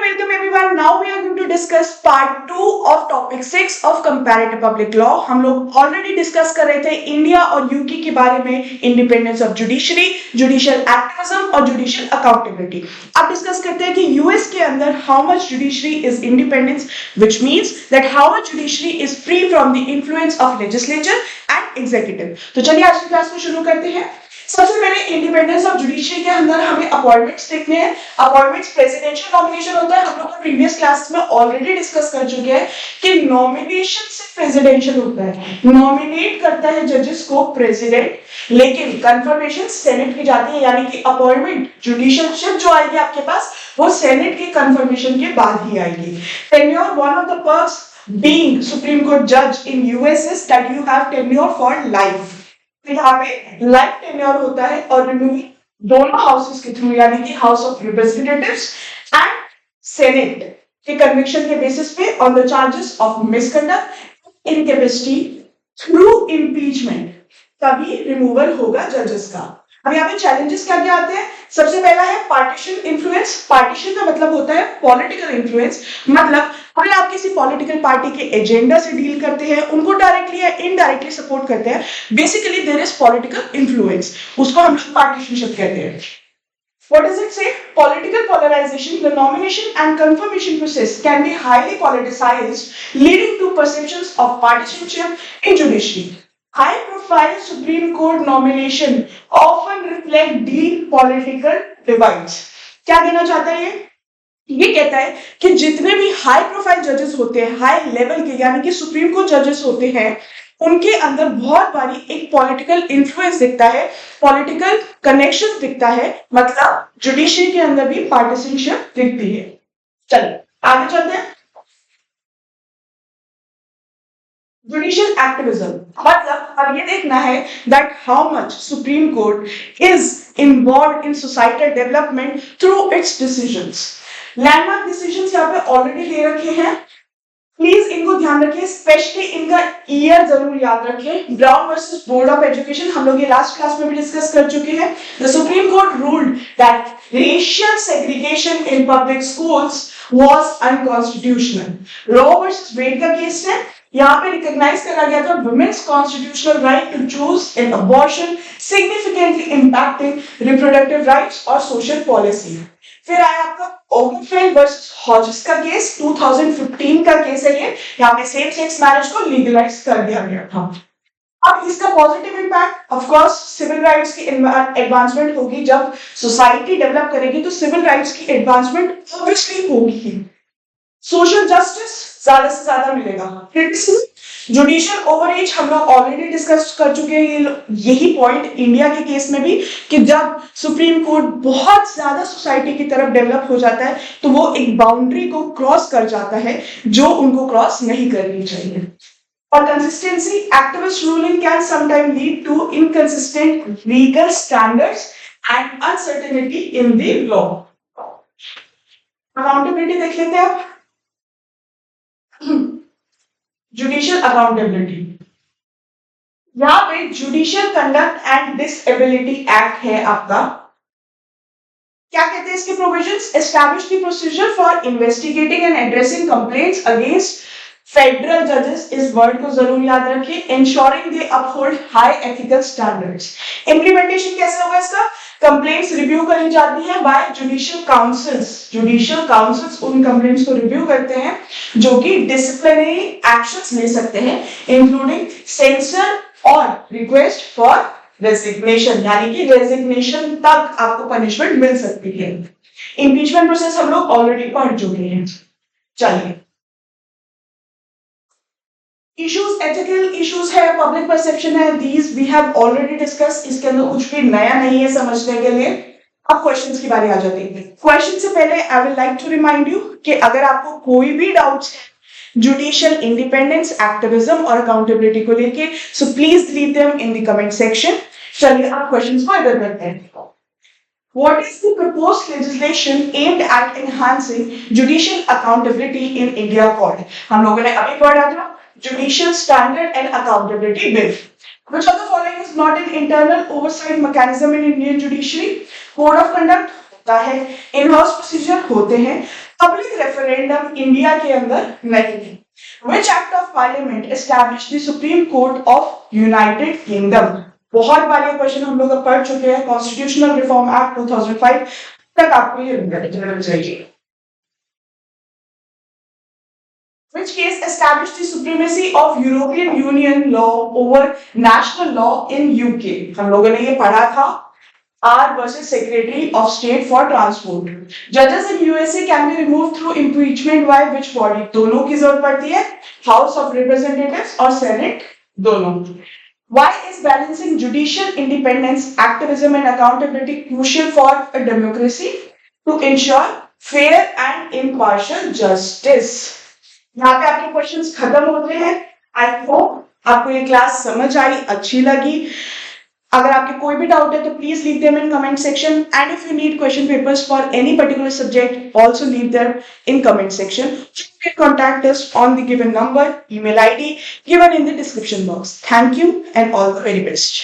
welcome everyone. Now we are going to discuss part 2 of topic 6 of comparative public law. हम लोग already discuss कर रहे थे India और यूके के बारे में, independence of judiciary, judicial activism और जुडिशियल अकाउंटेबिलिटी. अब डिस्कस करते हैं कि यूएस के अंदर how much judiciary is independence, which means that how much judiciary is free from the influence of legislature and executive. तो चलिए आज की क्लास को शुरू करते हैं. सबसे पहले इंडिपेंडेंस ऑफ जुडिशरी के अंदर हमें अपॉइंटमेंट्स देखने हैं. अपॉइंटमेंट्स प्रेसिडेंशियल नॉमिनेशन होता है. हम लोग प्रीवियस क्लास में ऑलरेडी डिस्कस कर चुके हैं कि नॉमिनेशन सिर्फ प्रेसिडेंशियल होता है, नॉमिनेट करता है जजेस को प्रेसिडेंट, लेकिन कंफर्मेशन सेनेट की जाती है. यानी कि अपॉइंटमेंट जुडिशियलशिप जो आएगी आपके पास वो सेनेट के कंफर्मेशन के बाद ही आएगी. Tenure, one of the perks being Supreme Court judge in US is that you have tenure for life. यहाँ पे लाइफ टेन्योर होता है और रिन्यूअल दोनों हाउसेस के थ्रू, यानी कि house of representatives and senate के कन्विक्शन के बेसिस पे on the charges of misconduct, incapacity through impeachment, तभी रिमूवल होगा जजेस का. अब यहाँ पे चैलेंजेस क्या क्या आते हैं. सबसे पहला है पार्टीशन इन्फ्लुएंस. पार्टीशन का मतलब होता है पॉलिटिकल इन्फ्लुएंस. मतलब अगर आप किसी पॉलिटिकल पार्टी के एजेंडा से डील करते हैं, उनको डायरेक्टली या इनडायरेक्टली सपोर्ट करते हैं, basically there is political influence, उसको हम लोग पार्टीशनशिप कहते हैं. What does it say? Political polarization, the nomination and confirmation process can be highly politicized, leading to perceptions of partisanship in judiciary. High-profile Supreme Court nomination often reflect deep political divides. क्या कहना चाहता है ये कहता है कि जितने भी हाई प्रोफाइल जजेस होते हैं, हाई लेवल के यानी कि सुप्रीम कोर्ट जजेस होते हैं, उनके अंदर बहुत बारी एक पॉलिटिकल इन्फ्लुएंस दिखता है, पॉलिटिकल कनेक्शन दिखता है. मतलब जुडिशरी के अंदर भी पार्टिसनशिप दिखती है. चलिए आगे चलते हैं. जुडिशियल एक्टिविज्म मतलब अब ये देखना है that how much supreme court is involve in societal development through it's decisions. Landmark decisions यहाँ पे ऑलरेडी दे रखे हैं, प्लीज इनको ध्यान रखिए, स्पेशली इनका ईयर जरूर याद रखें. Brown versus board of education हम लोग ये लास्ट क्लास में भी डिस्कस कर चुके हैं. The supreme court ruled that racial segregation in public schools was unconstitutional. Roe versus Wade का केस है, यहाँ पे रिकॉग्नाइज करा गया था women's constitutional right to choose in abortion, significantly impacting reproductive rights और सोशल पॉलिसी. फिर आया आपका ओगनफेल्ड वर्सेस हॉजेस का केस, 2015 का केस है ये. यहाँ पे सेम सेक्स मैरिज को लीगलाइज कर दिया गया था. अब इसका positive impact of course civil rights की एडवांसमेंट होगी. जब सोसाइटी डेवलप करेगी तो सिविल राइट्स की एडवांसमेंट ऑब्वियसली होगी. सोशल जस्टिस ज्यादा से ज्यादा मिलेगा. जुडिशियल ओवररीच हम लोग ऑलरेडी डिस्कस कर चुके हैं यही पॉइंट इंडिया के केस में भी, कि जब सुप्रीम कोर्ट बहुत ज्यादा सोसाइटी की तरफ डेवलप हो जाता है तो वो एक बाउंड्री को क्रॉस कर जाता है जो उनको क्रॉस नहीं करनी चाहिए. और consistency, activist ruling can sometime lead to inconsistent legal standards and uncertainty in the law. Accountability देख लेते हैं आप. जुडिशियल अकाउंटेबिलिटी, यहाँ पे judicial conduct and disability act है आपका. क्या कहते हैं इसके provisions? Establish the procedure for investigating and addressing complaints against federal जजेस. इस वर्ड को जरूर याद रखिए. Ensuring they uphold high ethical standards. Implementation कैसे होगा इसका? कंप्लेंट्स रिव्यू करी जाती है by judicial councils. Judicial councils उन कंप्लेंट्स को रिव्यू करते हैं जो कि डिसिप्लिनरी एक्शंस ले सकते हैं, इंक्लूडिंग सेंसर और रिक्वेस्ट फॉर रेजिग्नेशन, यानी कि रेजिग्नेशन तक आपको पनिशमेंट मिल सकती है. इम्पीचमेंट प्रोसेस हम लोग ऑलरेडी पढ़ चुके हैं. चलिए इश्यूज, एथिकल इश्यूज है, पब्लिक परसेप्शन है, these we have already discuss. इसके अंदर कुछ भी नया नहीं है समझने के लिए. अब क्वेश्चंस की बारी आ जाती है. क्वेश्चन से पहले I will like to remind you कि अगर आपको कोई भी डाउट्स है जुडिशियल इंडिपेंडेंस, एक्टिविज्म और अकाउंटेबिलिटी को लेके, so please leave them in the comment section. चलिए आप क्वेश्चंस को इधर करते हैं. What is the proposed legislation aimed at enhancing judicial accountability in India called? हम लोगों ने अभी पढ़ा था Judicial Standard and Accountability Bill. Which of the following is not an internal oversight mechanism in Indian judiciary? Code of conduct होता है, in-house procedure होते हैं, पब्लिक रेफरेंडम इंडिया के अंदर नहीं है। Which act of parliament established the Supreme Court of United Kingdom? बहुत बार ये क्वेश्चन हम लोग अब पढ़ चुके हैं। कॉन्स्टिट्यूशनल रिफॉर्म एक्ट 2005 तक आपको ये रिलेटेड चाहिए। Which case established the supremacy of European Union law over national law in UK? हम लोगों ने ये पढ़ा था। R versus Secretary of State for Transport. Judges in USA can be removed through impeachment by which body? दोनों की जरूरत पड़ती है, House of Representatives और Senate दोनों। Why is balancing judicial independence, activism and accountability crucial for a democracy? To ensure fair and impartial justice. यहाँ पे आपके क्वेश्चंस खत्म होते हैं। आई होप आपको ये क्लास समझ आई, अच्छी लगी। अगर आपके कोई भी डाउट है तो please leave them in comment section and if you need question papers for any particular subject also leave them in comment section. You can contact us on the given number, email ID given in the description box. Thank you and all the very best.